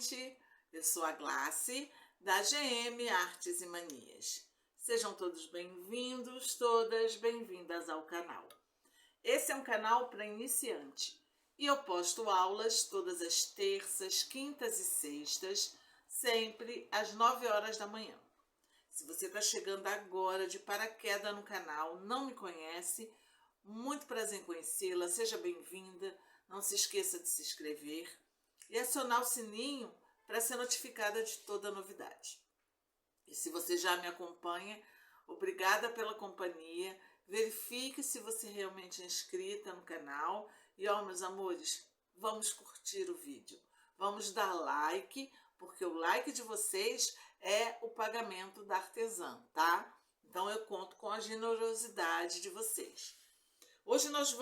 gente! Eu sou a Glace, da GM Artes e Manias. Sejam todos bem-vindos, todas bem-vindas ao canal. Esse é um canal para iniciante e eu posto aulas todas as terças, quintas e sextas, sempre às 9 horas da manhã. Se você está chegando agora de paraquedas no canal, não me conhece, muito prazer em conhecê-la, seja bem-vinda. Não se esqueça de se inscrever e acionar o sininho para ser notificada de toda novidade. E se você já me acompanha, obrigada pela companhia. Verifique se você realmente é inscrita no canal. E ó, meus amores, vamos curtir o vídeo. Vamos dar like, porque o like de vocês é o pagamento da artesã, tá? Então eu conto com a generosidade de vocês. Hoje nós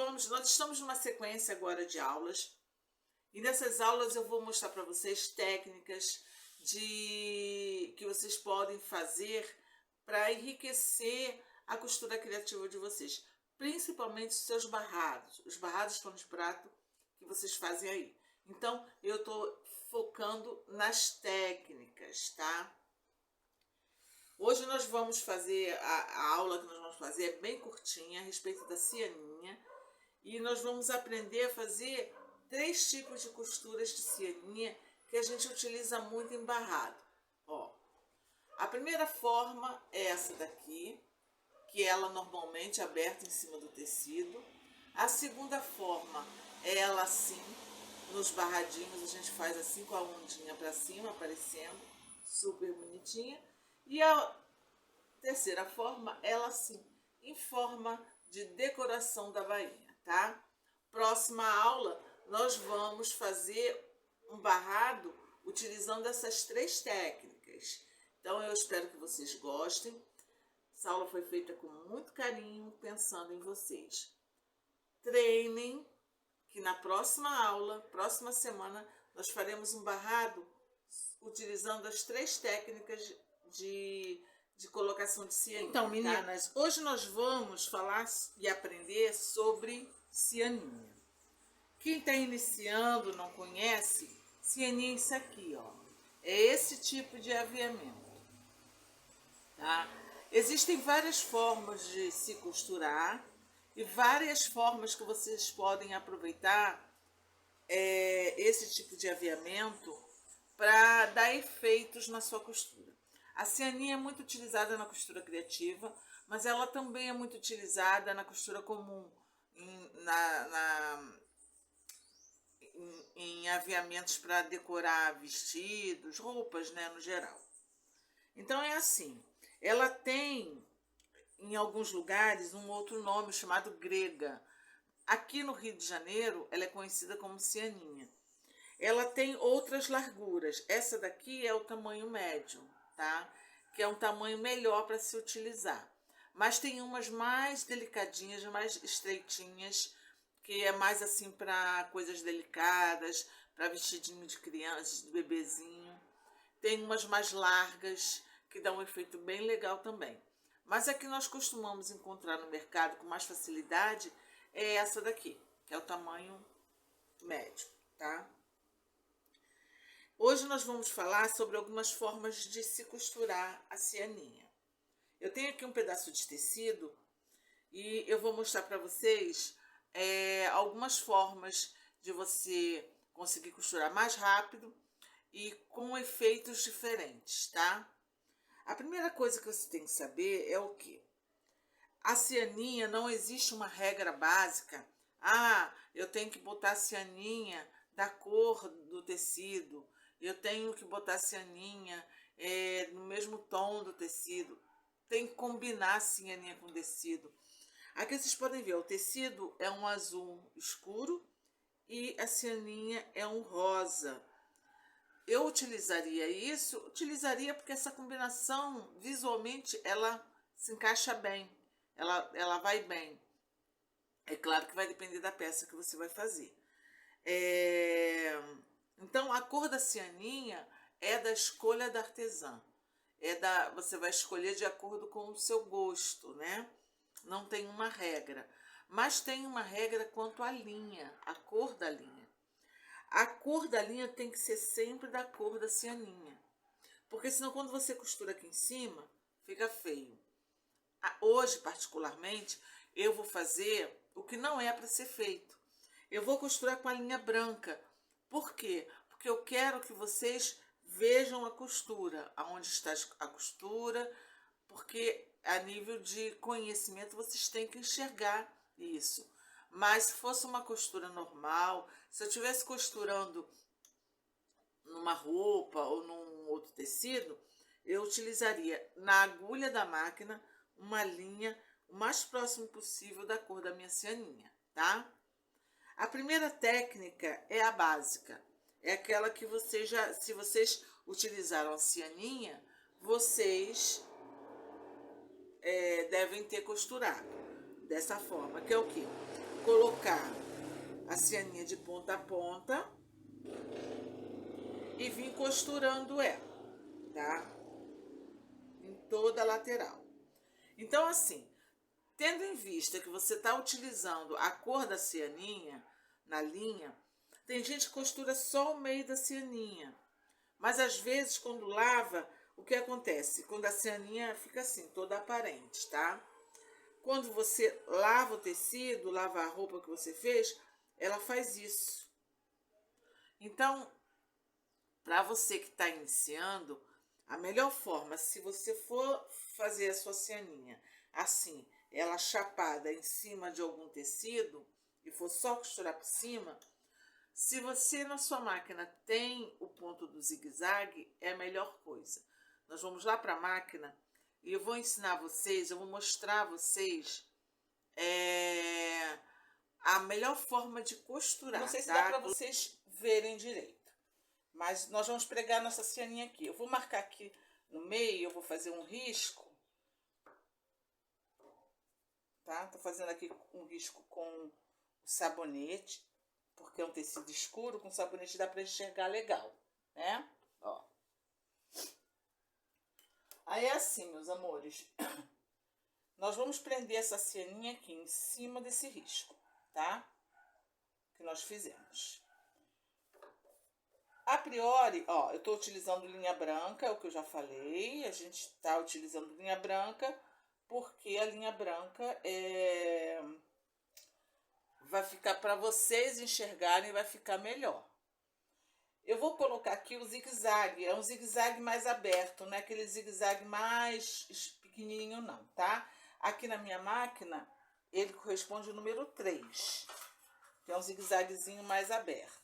estamos numa sequência agora de aulas. E nessas aulas eu vou mostrar para vocês técnicas que vocês podem fazer para enriquecer a costura criativa de vocês. Principalmente os seus barrados, os barrados de pano de prato que vocês fazem aí. Então eu estou focando nas técnicas, tá? Hoje nós vamos fazer, a aula que nós vamos fazer é bem curtinha, a respeito da cianinha. E nós vamos aprender a fazer 3 tipos de costuras de cianinha que a gente utiliza muito em barrado. Ó, a primeira forma é essa daqui, que ela normalmente é aberta em cima do tecido. A segunda forma é ela assim, nos barradinhos, a gente faz assim com a ondinha para cima, aparecendo, super bonitinha. E a terceira forma, ela assim, em forma de decoração da bainha, tá? Próxima aula, nós vamos fazer um barrado utilizando essas 3 técnicas. Então, eu espero que vocês gostem. Essa aula foi feita com muito carinho, pensando em vocês. Treinem, que na próxima aula, próxima semana, nós faremos um barrado utilizando as 3 técnicas de colocação de cianinha. Então, meninas, tá? Hoje nós vamos falar e aprender sobre cianinha. Quem está iniciando, não conhece, cianinha é isso aqui, ó. É esse tipo de aviamento, tá? Existem várias formas de se costurar e várias formas que vocês podem aproveitar esse tipo de aviamento para dar efeitos na sua costura. A cianinha é muito utilizada na costura criativa, mas ela também é muito utilizada na costura comum, em aviamentos para decorar vestidos, roupas, né, no geral. Então é assim, ela tem em alguns lugares um outro nome chamado grega. Aqui no Rio de Janeiro ela é conhecida como cianinha. Ela tem outras larguras. Essa daqui é o tamanho médio, tá? Que é um tamanho melhor para se utilizar. Mas tem umas mais delicadinhas, mais estreitinhas, que é mais assim para coisas delicadas, para vestidinho de criança, de bebezinho. Tem umas mais largas, que dão um efeito bem legal também. Mas a que nós costumamos encontrar no mercado com mais facilidade é essa daqui, que é o tamanho médio, tá? Hoje nós vamos falar sobre algumas formas de se costurar a cianinha. Eu tenho aqui um pedaço de tecido e eu vou mostrar para vocês algumas formas de você conseguir costurar mais rápido e com efeitos diferentes, tá? A primeira coisa que você tem que saber é o quê? A cianinha não existe uma regra básica. Ah, eu tenho que botar a cianinha da cor do tecido. Eu tenho que botar a cianinha no mesmo tom do tecido. Tem que combinar a cianinha com o tecido. Aqui vocês podem ver, o tecido é um azul escuro e a cianinha é um rosa. Eu utilizaria isso? Utilizaria porque essa combinação, visualmente, ela se encaixa bem. Ela vai bem. É claro que vai depender da peça que você vai fazer. Então, a cor da cianinha é da escolha da artesã. Você vai escolher de acordo com o seu gosto, né? Não tem uma regra. Mas tem uma regra quanto à linha, a cor da linha. A cor da linha tem que ser sempre da cor da cianinha. Porque senão quando você costura aqui em cima, fica feio. Hoje, particularmente, eu vou fazer o que não é para ser feito. Eu vou costurar com a linha branca. Por quê? Porque eu quero que vocês vejam a costura, aonde está a costura, porque a nível de conhecimento vocês têm que enxergar isso. Mas se fosse uma costura normal, se eu estivesse costurando numa roupa ou num outro tecido, eu utilizaria na agulha da máquina uma linha o mais próximo possível da cor da minha cianinha, tá? A primeira técnica é a básica. É aquela que vocês já, se vocês utilizaram a cianinha, vocês devem ter costurado dessa forma, que é o quê? Colocar a cianinha de ponta a ponta e vir costurando ela, tá? Em toda a lateral. Então, assim, tendo em vista que você está utilizando a cor da cianinha na linha, tem gente que costura só o meio da cianinha. Mas às vezes, quando lava, o que acontece? Quando a cianinha fica assim, toda aparente, tá? Quando você lava o tecido, lava a roupa que você fez, ela faz isso. Então, para você que está iniciando, a melhor forma, se você for fazer a sua cianinha assim, ela chapada em cima de algum tecido, e for só costurar por cima, se você na sua máquina tem o ponto do zigue-zague, é a melhor coisa. Nós vamos lá para a máquina e eu vou ensinar vocês, eu vou mostrar a vocês a melhor forma de costurar. Não sei se dá para vocês verem direito, mas nós vamos pregar nossa cianinha aqui. Eu vou marcar aqui no meio, eu vou fazer um risco, tá? Tô fazendo aqui um risco com sabonete, porque é um tecido escuro, com sabonete dá para enxergar legal, né? Ó. Aí é assim, meus amores, nós vamos prender essa cianinha aqui em cima desse risco, tá? Que nós fizemos. A priori, ó, eu tô utilizando linha branca, é o que eu já falei, a gente tá utilizando linha branca, porque a linha branca vai ficar para vocês enxergarem, vai ficar melhor. Eu vou colocar aqui o zigue-zague, é um zigue-zague mais aberto, não é aquele zigue-zague mais pequenininho não, tá? Aqui na minha máquina, ele corresponde ao número 3, que é um zigue-zaguezinho mais aberto.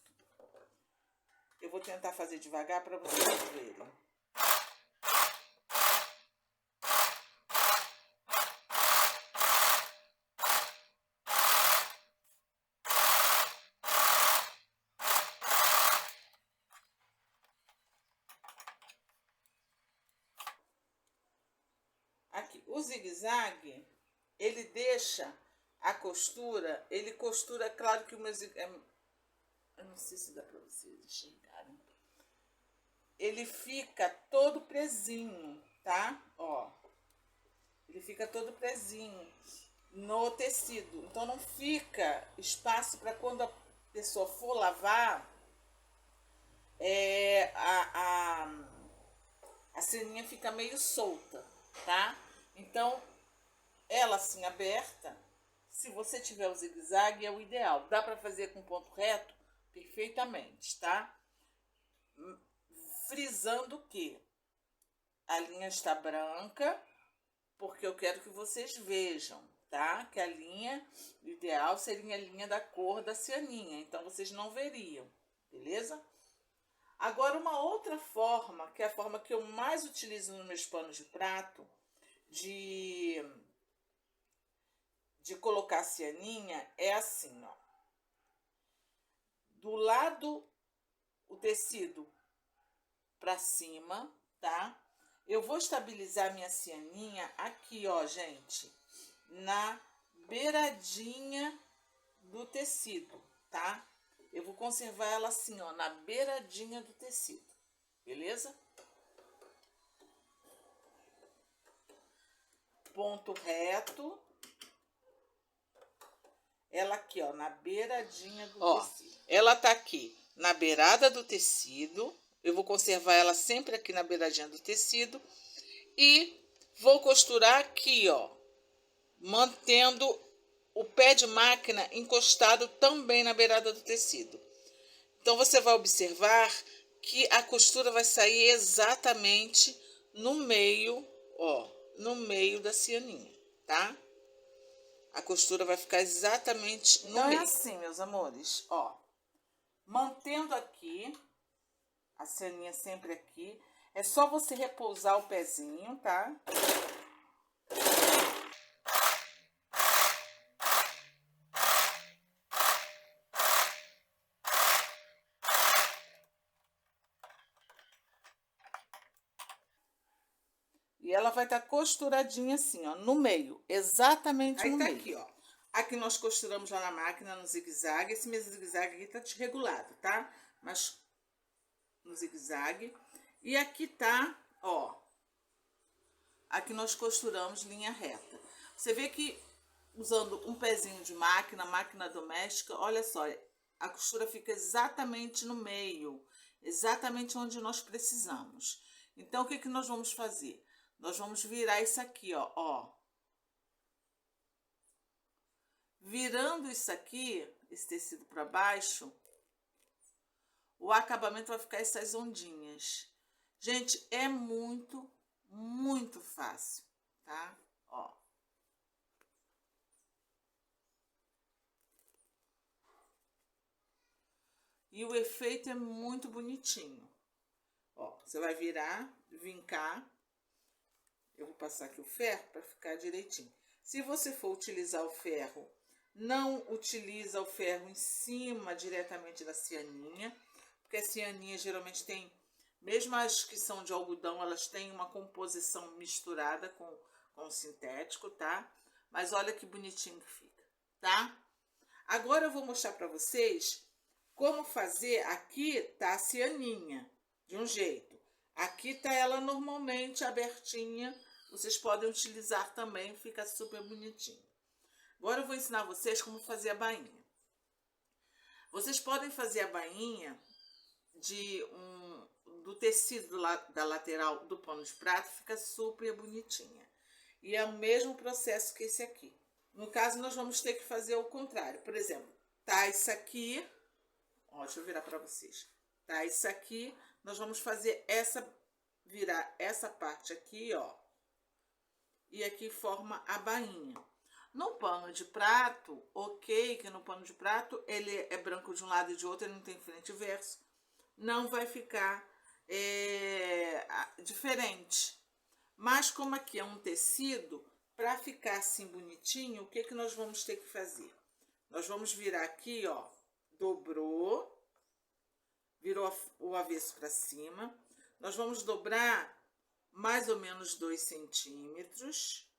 Eu vou tentar fazer devagar para vocês verem. Aqui, o zigue-zague, ele deixa a costura, ele costura, claro que o meu zigue-zague, eu não sei se dá para vocês enxergarem, ele fica todo presinho, tá? Ó, ele fica todo presinho no tecido, então não fica espaço para quando a pessoa for lavar, a cianinha fica meio solta, tá? Então, ela assim aberta, se você tiver o zigue-zague, é o ideal. Dá para fazer com ponto reto perfeitamente, tá? Frisando que a linha está branca, porque eu quero que vocês vejam, tá? Que a linha, o ideal seria a linha da cor da cianinha, então vocês não veriam, beleza? Agora, uma outra forma, que é a forma que eu mais utilizo nos meus panos de prato, de colocar a cianinha, é assim, ó. Do lado, o tecido para cima, tá? Eu vou estabilizar minha cianinha aqui, ó, gente, na beiradinha do tecido, tá? Eu vou conservar ela assim, ó, na beiradinha do tecido, beleza? Ponto reto. Ela aqui, ó, na beiradinha do tecido. Ela tá aqui na beirada do tecido. Eu vou conservar ela sempre aqui na beiradinha do tecido. E vou costurar aqui, ó, mantendo o pé de máquina encostado também na beirada do tecido. Então, você vai observar que a costura vai sair exatamente no meio, ó, no meio da cianinha, tá? A costura vai ficar exatamente no meio. Então, é assim, meus amores, ó. Mantendo aqui, a cianinha sempre aqui. É só você repousar o pezinho, tá? E ela vai estar costuradinha assim, ó, no meio, exatamente no meio. Aí tá aqui, ó. Aqui nós costuramos lá na máquina no zigue-zague. Esse mesmo zigue-zague aqui tá desregulado, tá? Mas no zigue-zague. E aqui tá, ó. Aqui nós costuramos linha reta. Você vê que usando um pezinho de máquina, máquina doméstica, olha só, a costura fica exatamente no meio, exatamente onde nós precisamos. Então, o que que nós vamos fazer? Nós vamos virar isso aqui, ó. Virando isso aqui, esse tecido para baixo, o acabamento vai ficar essas ondinhas. Gente, é muito, muito fácil, tá? Ó. E o efeito é muito bonitinho. Ó, você vai virar, vincar. Eu vou passar aqui o ferro para ficar direitinho. Se você for utilizar o ferro, não utiliza o ferro em cima diretamente da cianinha, porque a cianinha geralmente tem, mesmo as que são de algodão, elas têm uma composição misturada com sintético, tá? Mas olha que bonitinho que fica, tá? Agora eu vou mostrar para vocês como fazer. Aqui tá a cianinha, de um jeito. Aqui tá ela normalmente abertinha. Vocês podem utilizar também, fica super bonitinho. Agora eu vou ensinar vocês como fazer a bainha. Vocês podem fazer a bainha do tecido da lateral do pano de prato, fica super bonitinha. E é o mesmo processo que esse aqui. No caso, nós vamos ter que fazer o contrário. Por exemplo, tá isso aqui. Ó, deixa eu virar para vocês. Tá isso aqui. Nós vamos fazer virar essa parte aqui, ó. E aqui forma a bainha. No pano de prato, ok, que no pano de prato ele é branco de um lado e de outro, ele não tem frente e verso. Não vai ficar diferente. Mas como aqui é um tecido, para ficar assim bonitinho, o que que nós vamos ter que fazer? Nós vamos virar aqui, ó, dobrou, virou o avesso para cima. Nós vamos dobrar mais ou menos 2 centímetros.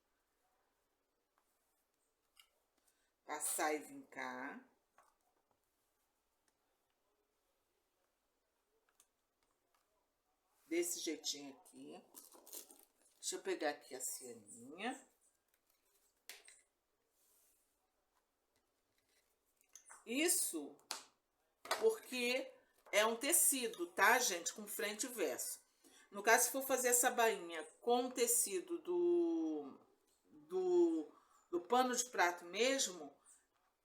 Passar e vincar. Desse jeitinho aqui. Deixa eu pegar aqui a cianinha. Isso porque é um tecido, tá, gente? Com frente e verso. No caso, se for fazer essa bainha com tecido do pano de prato mesmo,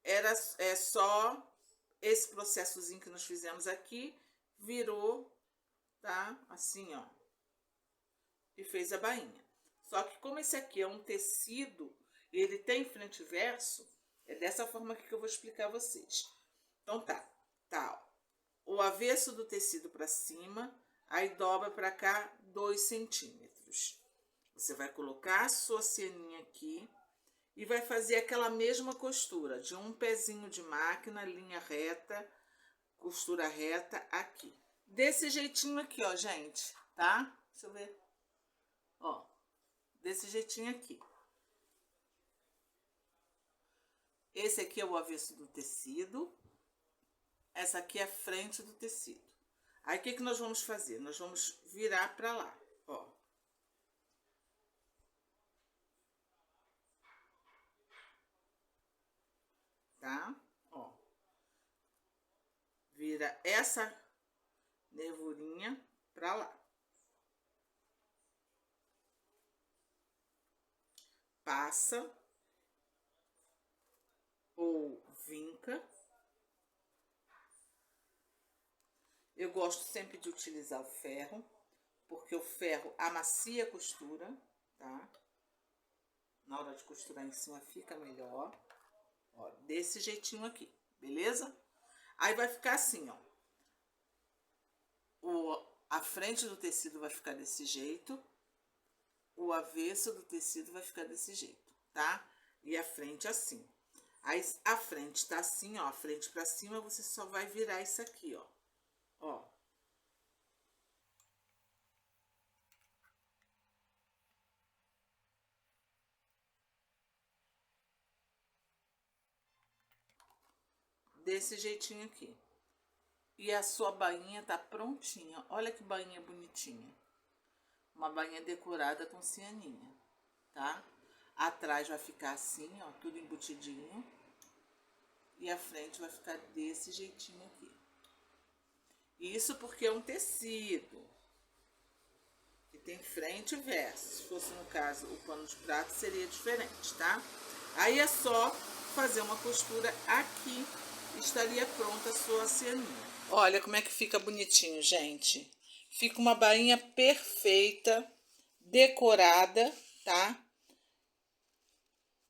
é só esse processozinho que nós fizemos aqui, virou, tá? Assim, ó. E fez a bainha. Só que como esse aqui é um tecido, ele tem frente e verso, é dessa forma que eu vou explicar a vocês. Então tá, ó, o avesso do tecido para cima, aí dobra para cá 2 centímetros. Você vai colocar a sua cianinha aqui e vai fazer aquela mesma costura de um pezinho de máquina, linha reta, costura reta aqui. Desse jeitinho aqui, ó, gente, tá? Deixa eu ver. Ó, desse jeitinho aqui. Esse aqui é o avesso do tecido. Essa aqui é a frente do tecido. Aí, o que que nós vamos fazer? Nós vamos virar pra lá, ó. Tá? Ó. vira essa nervurinha pra lá. Passa ou vinca. Eu gosto sempre de utilizar o ferro, porque o ferro amacia a costura, tá? Na hora de costurar em cima fica melhor. Ó, desse jeitinho aqui, beleza? Aí vai ficar assim, ó. A frente do tecido vai ficar desse jeito. O avesso do tecido vai ficar desse jeito, tá? E a frente assim. Aí a frente tá assim, ó, a frente pra cima, você só vai virar isso aqui, ó. Ó. Desse jeitinho aqui. E a sua bainha tá prontinha. Olha que bainha bonitinha. Uma bainha decorada com cianinha, tá? Atrás vai ficar assim, ó, tudo embutidinho. E a frente vai ficar desse jeitinho aqui. Isso porque é um tecido que tem frente e verso. Se fosse, no caso, o pano de prato, seria diferente, tá? Aí é só fazer uma costura aqui e estaria pronta a sua cianinha. Olha como é que fica bonitinho, gente. Fica uma bainha perfeita, decorada, tá?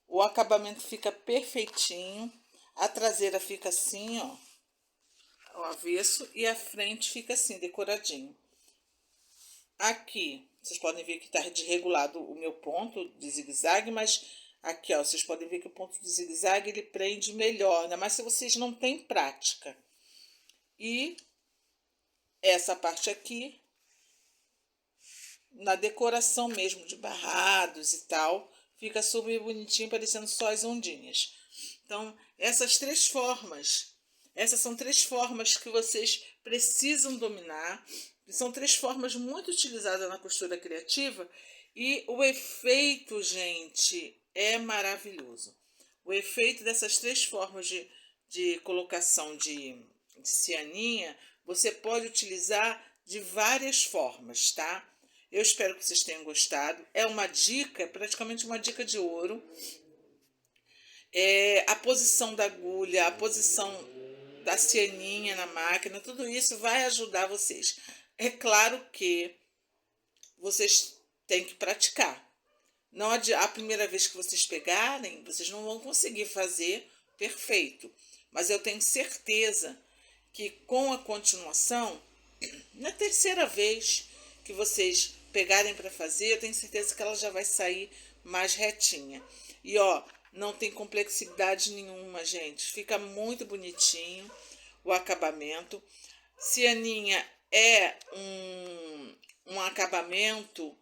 O acabamento fica perfeitinho. A traseira fica assim, ó, ao avesso, e a frente fica assim, decoradinho. Aqui, vocês podem ver que tá desregulado o meu ponto de zigue-zague, mas aqui, ó, vocês podem ver que o ponto de zigue-zague ele prende melhor, ainda mais se vocês não têm prática. E essa parte aqui, na decoração mesmo de barrados e tal, fica super bonitinho, parecendo só as ondinhas. Então, essas são 3 formas que vocês precisam dominar. São 3 formas muito utilizadas na costura criativa e o efeito, gente, é maravilhoso. O efeito dessas 3 formas de colocação de cianinha, você pode utilizar de várias formas, tá? Eu espero que vocês tenham gostado. É uma dica, praticamente uma dica de ouro. A posição da agulha, a posição da cianinha na máquina, tudo isso vai ajudar vocês. É claro que vocês têm que praticar. Não a primeira vez que vocês pegarem, vocês não vão conseguir fazer perfeito. Mas eu tenho certeza que com a continuação, na terceira vez que vocês pegarem para fazer, eu tenho certeza que ela já vai sair mais retinha. E ó, não tem complexidade nenhuma, gente. Fica muito bonitinho o acabamento. Cianinha é um acabamento,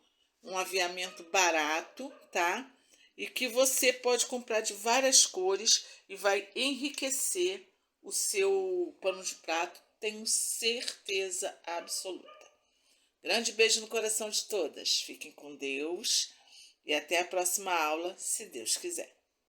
um aviamento barato, tá? E que você pode comprar de várias cores e vai enriquecer o seu pano de prato, tenho certeza absoluta. Grande beijo no coração de todas. Fiquem com Deus e até a próxima aula, se Deus quiser.